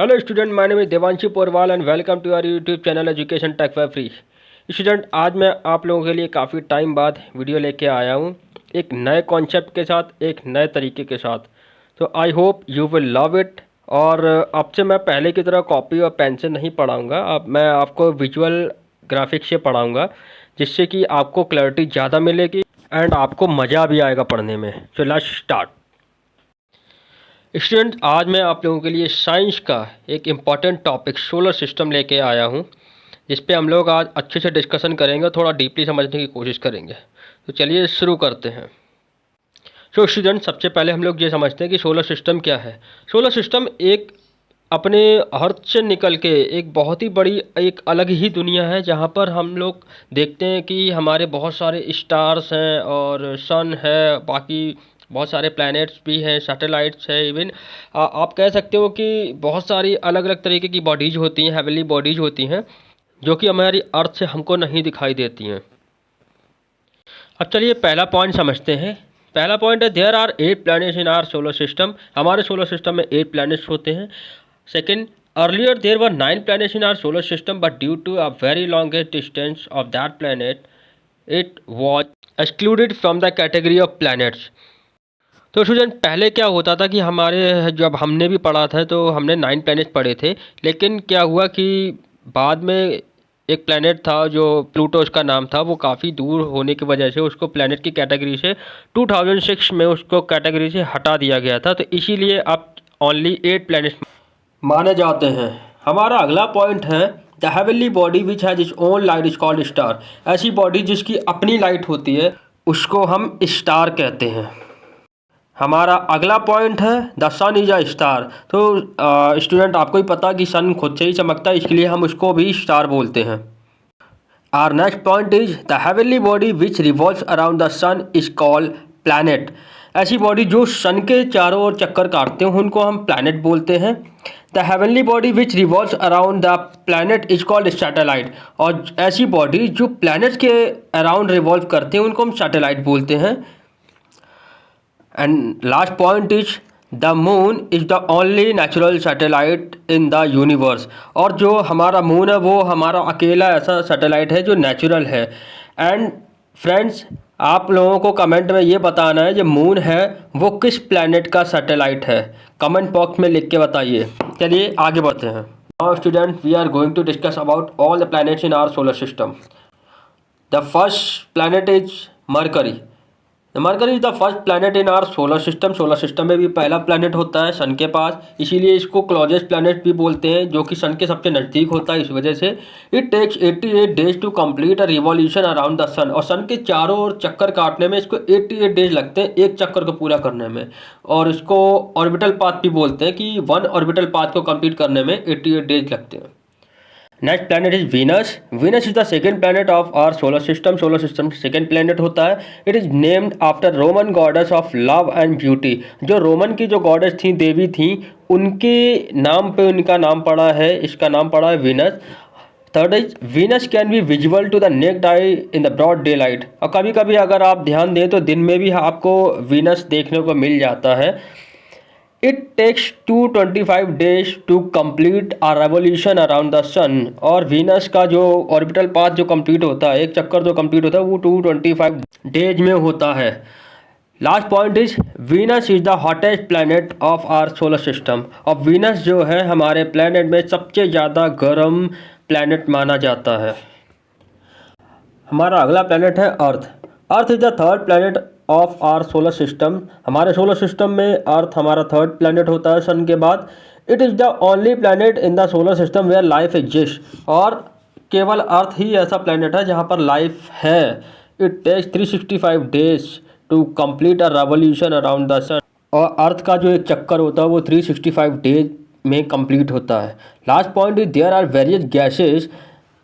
Hello student, my name is Devanshi Porwal and welcome to our YouTube channel education tech for free. Student, आज मैं आप लोगों के लिए काफ़ी टाइम बाद वीडियो लेके आया हूँ एक नए कॉन्सेप्ट के साथ, एक नए तरीके के साथ। तो I hope you will love it. और अब से मैं पहले की तरह कॉपी और पेन से नहीं पढ़ाऊँगा, अब मैं आपको विजुअल ग्राफिक्स से पढ़ाऊँगा, जिससे कि आपको क्लैरिटी ज़्यादा मिलेगी एंड आपको मज़ा भी आएगा पढ़ने में। So let's start. स्टूडेंट, आज मैं आप लोगों के लिए साइंस का एक इम्पॉर्टेंट टॉपिक सोलर सिस्टम लेके आया हूँ, जिस पे हम लोग आज अच्छे से डिस्कशन करेंगे, थोड़ा डीपली समझने की कोशिश करेंगे। तो चलिए शुरू करते हैं। सो स्टूडेंट, सबसे पहले हम लोग ये समझते हैं कि सोलर सिस्टम क्या है। सोलर सिस्टम एक अपने अर्थ से निकल के एक बहुत ही बड़ी एक अलग ही दुनिया है, जहाँ पर हम लोग देखते हैं कि हमारे बहुत सारे स्टार्स हैं और सन है, बाकी बहुत सारे प्लैनेट्स भी हैं, सैटेलाइट्स हैं। इवन आप कह सकते हो कि बहुत सारी अलग अलग तरीके की बॉडीज़ होती हैं, हेवनली बॉडीज़ होती हैं, जो कि हमारी अर्थ से हमको नहीं दिखाई देती हैं। अब चलिए पहला पॉइंट समझते हैं। पहला पॉइंट है, there are 8 planets in our solar system. हमारे सोलर सिस्टम में 8 प्लैनेट्स होते हैं। Second, earlier there were 9 planets in our solar system, but due to a very longest distance of that planet, it was excluded from the category of planets. तो student, पहले क्या होता था कि हमारे जब हमने भी पढ़ा था तो हमने 9 प्लैनेट पढ़े थे, लेकिन क्या हुआ कि बाद में एक प्लैनेट था जो प्लूटो उसका नाम था, वो काफ़ी दूर होने की वजह से उसको प्लैनेट की कैटेगरी से 2006 में उसको कैटेगरी से हटा दिया गया था। तो इसीलिए अब ओनली 8 प्लैनेट्स माने जाते हैं। हमारा अगला पॉइंट है, the heavenly body which has its own light is called star. ऐसी बॉडी जिसकी अपनी लाइट होती है उसको हम स्टार कहते हैं। हमारा अगला पॉइंट है, the sun is a star. तो स्टूडेंट, आपको ही पता कि सन खुद से ही चमकता है, इसलिए हम उसको भी स्टार बोलते हैं। Our next point is, the heavenly body which revolves around the sun is called planet. ऐसी बॉडी जो सन के चारों ओर चक्कर काटते हैं उनको हम प्लैनेट बोलते हैं। The heavenly body which revolves around the planet is called satellite. और ऐसी बॉडी जो प्लैनेट के अराउंड रिवॉल्व करते हैं उनको हम सैटेलाइट बोलते हैं। And last point is, the moon is the only natural satellite in the universe. और जो हमारा मून है वो हमारा अकेला ऐसा सैटेलाइट है जो नेचुरल है। एंड फ्रेंड्स, आप लोगों को कमेंट में ये बताना है जो मून है वो किस प्लैनेट का सैटेलाइट है, कमेंट बॉक्स में लिख के बताइए। चलिए आगे बढ़ते हैं। Now student, we are going to discuss about all the planets in our solar system. The first planet is Mercury. Mercury is the first planet in our solar system. Solar system में भी पहला planet होता है sun के पास, इसीलिए इसको closest planet भी बोलते हैं, जो कि सन के सबसे नज़दीक होता है। इस वजह से it takes 88 days to complete a revolution around the sun. और सन के चारों ओर चक्कर काटने में इसको 88 डेज लगते हैं, एक चक्कर को पूरा करने में। और इसको ऑर्बिटल पाथ भी बोलते हैं कि 1 ऑर्बिटल पाथ को कंप्लीट करने में 88 डेज लगते हैं। Next planet is Venus. Venus is the second planet of our solar system. Solar system second planet होता है। It is named after Roman goddess of love and beauty. जो Roman की जो गॉडेस थी, देवी थी, उनके नाम पे उनका नाम पड़ा है, इसका नाम पड़ा है Venus. Third is, Venus can be visual to the naked eye in the broad day light. और कभी कभी अगर आप ध्यान दें तो दिन में भी आपको वीनस देखने को मिल जाता है। It takes 225 days to complete a revolution around the sun. और वीनस का जो ऑर्बिटल पाथ जो कंप्लीट होता है, एक चक्कर जो कंप्लीट होता है, वो 225 डेज में होता है। Last point is, Venus is the hottest planet of our solar system. और वीनस जो है हमारे प्लैनेट में सबसे ज़्यादा गर्म प्लैनेट माना जाता है। हमारा अगला प्लैनेट है Earth. Earth is the third planet of our solar system. हमारे सोलर सिस्टम में अर्थ हमारा थर्ड प्लैनेट होता है सन के बाद। It is the only planet in the solar system where life exist. और केवल अर्थ ही ऐसा प्लैनेट है जहाँ पर लाइफ है। It takes 365 days to complete a revolution around the sun. और अर्थ का जो एक चक्कर होता है वो 365 डेज में कंप्लीट होता है। Last point is, there are various gases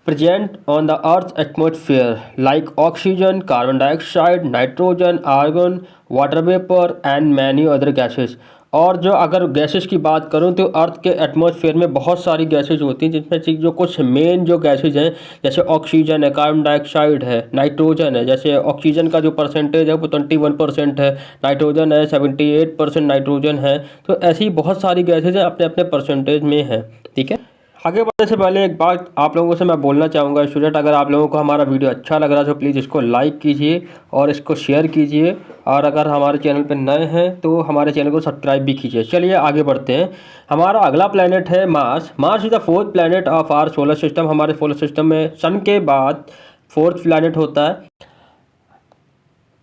present on the Earth's atmosphere like oxygen, carbon dioxide, nitrogen, argon, water vapor and many other gases. और जो अगर गैसेस की बात करूं तो अर्थ के एटमॉस्फेयर में बहुत सारी गैसेज होती हैं, जिसमें से जो कुछ मेन जो गैसेज हैं जैसे ऑक्सीजन है, कार्बन डाइऑक्साइड है, नाइट्रोजन है। जैसे ऑक्सीजन का जो परसेंटेज है वो 21% है, नाइट्रोजन है 78% नाइट्रोजन है। तो ऐसी बहुत सारी गैसेज हैं, अपने अपने परसेंटेज में है। ठीक है, आगे बढ़ने से पहले एक बात आप लोगों से मैं बोलना चाहूँगा स्टूडेंट, अगर आप लोगों को हमारा वीडियो अच्छा लग रहा है तो प्लीज़ इसको लाइक कीजिए और इसको शेयर कीजिए, और अगर हमारे चैनल पर नए हैं तो हमारे चैनल को सब्सक्राइब भी कीजिए। चलिए आगे बढ़ते हैं। हमारा अगला प्लैनेट है Mars. Mars is the fourth planet of our solar system. हमारे सोलर सिस्टम में सन के बाद फोर्थ प्लैनेट होता है।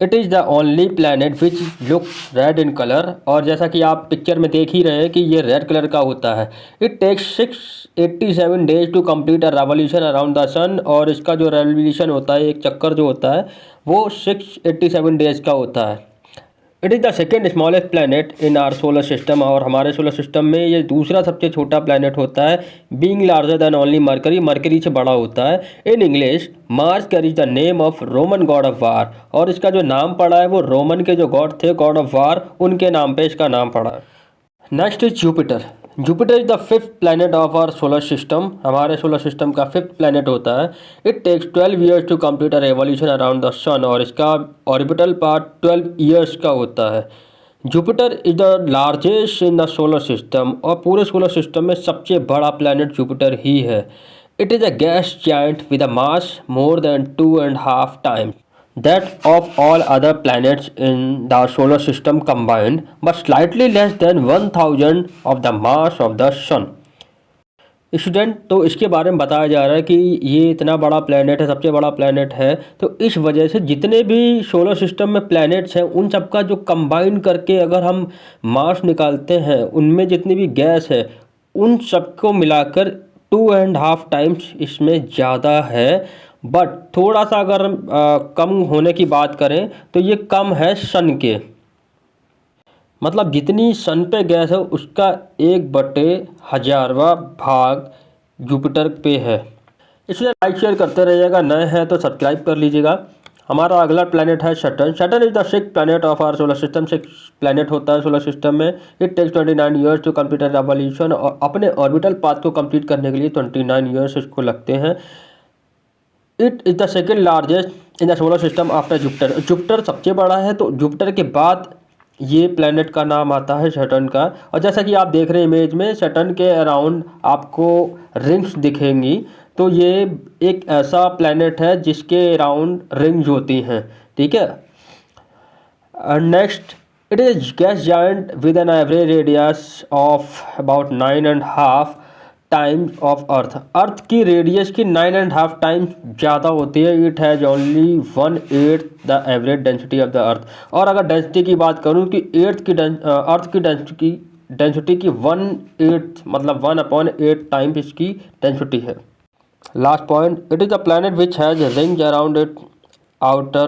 It is the only planet which look red in colour, और जैसा कि आप पिक्चर में देख ही रहे हैं कि ये रेड कलर का होता है। It takes 687 days to complete a revolution around the sun, और इसका जो रेवोल्यूशन होता है, एक चक्कर जो होता है, वो 687 डेज का होता है। It is the second smallest planet in our solar system, और हमारे सोलर सिस्टम में ये दूसरा सबसे छोटा प्लैनेट होता है, being larger than only mercury. Mercury से बड़ा होता है। In English Mars carries the name of Roman God of war, और इसका जो नाम पड़ा है वो रोमन के जो गॉड थे, गॉड ऑफ वार, उनके नाम पे इसका नाम पड़ा है। Next is Jupiter. Jupiter is the fifth planet of our solar system. हमारे सोलर सिस्टम का फिफ्थ प्लैनेट होता है। It takes 12 years to complete a revolution around the sun, और इसका ऑर्बिटल पार्ट 12 ईयर्स का होता है। Jupiter is the largest in the solar system, और पूरे सोलर सिस्टम में सबसे बड़ा प्लैनेट जुपिटर ही है। It is a gas giant with a mass more than 2.5 times that of all other planets in the solar system combined, but slightly less than 1000 of the mass of the sun। Student, तो इसके बारे में बताया जा रहा है कि ये इतना बड़ा प्लैनेट है, सबसे बड़ा प्लैनेट है, तो इस वजह से जितने भी सोलर सिस्टम में प्लैनेट्स हैं उन सबका जो कंबाइन करके अगर हम मास निकालते हैं, उनमें जितनी भी गैस है उन सबको मिलाकर 2.5 टाइम्स इसमें ज़्यादा है। बट थोड़ा सा अगर कम होने की बात करें तो ये कम है सन के, मतलब जितनी सन पे गैस है उसका 1/1000वां भाग जुपिटर पे है। इसलिए लाइक शेयर करते रहिएगा, नए हैं तो सब्सक्राइब कर लीजिएगा। हमारा अगला प्लैनेट है Saturn. Saturn is the sixth planet of our solar system. 6 planet होता है सोलर सिस्टम में। It takes 29 years to complete revolution, और अपने ऑर्बिटल पाथ को कंप्लीट करने के लिए 29 ईयर्स इसको लगते हैं। It is the second largest in the solar system after Jupiter. Jupiter सबसे बड़ा है, तो जुपिटर के बाद ये प्लैनेट का नाम आता है सैटर्न का। और जैसा कि आप देख रहे हैं इमेज में, सैटर्न के अराउंड आपको रिंग्स दिखेंगी, तो ये एक ऐसा प्लैनेट है जिसके अराउंड रिंग्स होती हैं। ठीक है, next, it is gas giant with an average radius of about 9.5 times of Earth. Earth की रेडियस की 9.5 टाइम्स ज़्यादा होती है। It has only 1/8 the average density of the Earth. और अगर डेंसिटी की बात करूँ कि अर्थ की डेंसिटी की 1/8 मतलब 1/8 टाइम्स इसकी डेंसिटी है। Last point, it is a planet which has rings around it outer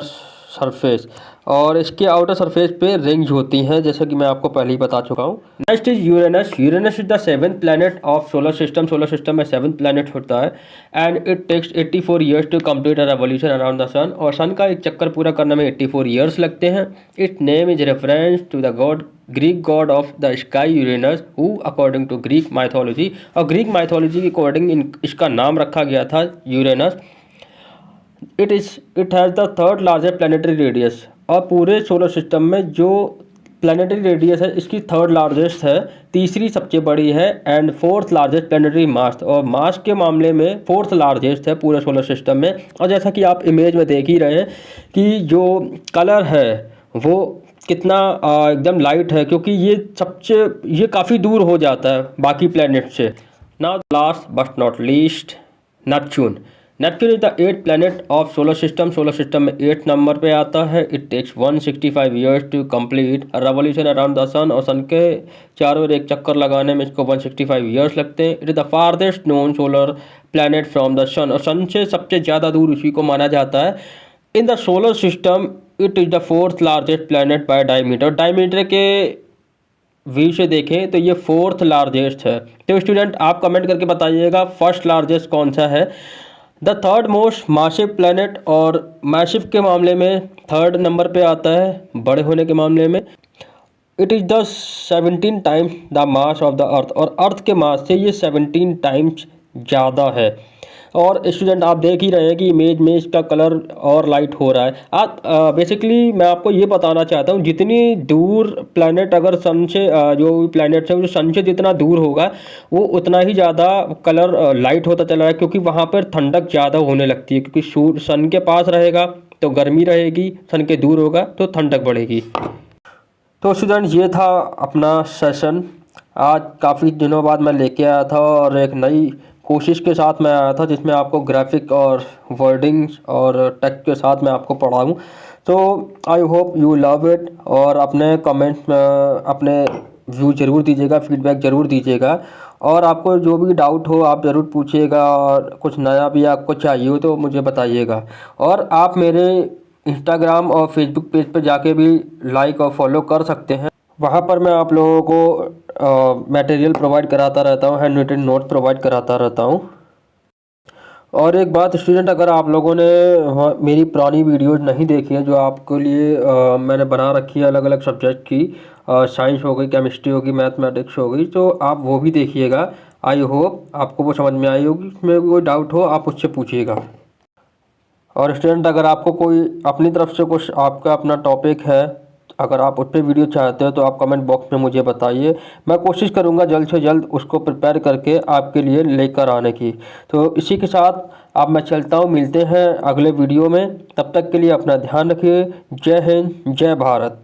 surface, और इसके आउटर सरफेस पे रिंग्स होती हैं, जैसे कि मैं आपको पहले ही बता चुका हूँ। Next is Uranus. Uranus is the 7th planet of solar system. Solar system में 7th प्लैनेट होता है, and it takes 84 years to complete a revolution around the sun, और सन का एक चक्कर पूरा करने में 84 ईयर्स लगते हैं। Its name is reference to the god Greek god of the sky Uranus, who according to Greek mythology, और ग्रीक माइथोलॉजी के अकॉर्डिंग इसका नाम रखा गया था Uranus. It has the third largest planetary radius, और पूरे सोलर सिस्टम में जो प्लानिटरी रेडियस है इसकी थर्ड लार्जेस्ट है, तीसरी सबसे बड़ी है, एंड फोर्थ लार्जेस्ट प्लानिटरी मास, और मास के मामले में फोर्थ लार्जेस्ट है पूरे सोलर सिस्टम में। और जैसा कि आप इमेज में देख ही रहे हैं कि जो कलर है वो कितना एकदम लाइट है, क्योंकि ये काफ़ी दूर हो जाता है बाकी प्लैनेट से। Now last but not least, Neptune. Neptune is the 8th planet of solar system. Solar system में 8th नंबर पे आता है। It takes 165 years to complete revolution around the sun, और सन के चारों ओर एक चक्कर लगाने में इसको 165 ईयर्स लगते हैं। It is the farthest known solar planet from the sun, और सन से सबसे ज़्यादा दूर उसी को माना जाता है। इन the solar system it is the 4th largest planet bye diameter. Diameter के व्यू से देखें तो ये 4th लार्जेस्ट है। तो स्टूडेंट, आप कमेंट करके बताइएगा फर्स्ट लार्जेस्ट कौन सा है। The third most massive planet, और मासिव के मामले में 3rd नंबर पे आता है, बड़े होने के मामले में। It is the 17 times the mass of the Earth, और अर्थ के मास से ये 17 टाइम्स ज़्यादा है। और स्टूडेंट आप देख ही रहे हैं कि इमेज में इसका कलर और लाइट हो रहा है। आप बेसिकली मैं आपको ये बताना चाहता हूँ, जितनी दूर प्लैनेट अगर सन से जो प्लैनेट्स है वो सन से जितना दूर होगा वो उतना ही ज़्यादा कलर लाइट होता चला है, क्योंकि वहाँ पर ठंडक ज़्यादा होने लगती है, क्योंकि सूर्य सन के पास रहेगा तो गर्मी रहेगी, सन के दूर होगा तो ठंडक बढ़ेगी। तो स्टूडेंट ये था अपना सेशन। आज काफ़ी दिनों बाद मैं लेके आया था और एक नई कोशिश के साथ मैं आया था, जिसमें आपको ग्राफिक और वर्डिंग्स और टेक्स्ट के साथ मैं आपको पढ़ाऊँ। तो I hope you love it, और अपने कमेंट्स में अपने व्यू ज़रूर दीजिएगा, फीडबैक ज़रूर दीजिएगा, और आपको जो भी डाउट हो आप ज़रूर पूछिएगा, और कुछ नया भी आपको चाहिए हो तो मुझे बताइएगा। और आप मेरे इंस्टाग्राम और फेसबुक पेज पर जाके भी लाइक और फॉलो कर सकते हैं। वहाँ पर मैं आप लोगों को मटेरियल प्रोवाइड कराता रहता हूँ, हैंड रिटन नोट प्रोवाइड कराता रहता हूँ। और एक बात स्टूडेंट, अगर आप लोगों ने मेरी पुरानी वीडियोज़ नहीं देखी है जो आपके लिए मैंने बना रखी है अलग अलग सब्जेक्ट की, साइंस हो गई, केमिस्ट्री होगी, मैथमेटिक्स हो गई, तो आप वो भी देखिएगा। आई होप आपको वो समझ में आई होगी। इसमें कोई डाउट हो आप उससे पूछिएगा। और स्टूडेंट, अगर आपको कोई अपनी तरफ से कुछ आपका अपना टॉपिक है, अगर आप उस पर वीडियो चाहते हो तो आप कमेंट बॉक्स में मुझे बताइए। मैं कोशिश करूंगा जल्द से जल्द उसको प्रिपेयर करके आपके लिए लेकर आने की। तो इसी के साथ अब मैं चलता हूं, मिलते हैं अगले वीडियो में। तब तक के लिए अपना ध्यान रखिए। जय हिंद, जय भारत।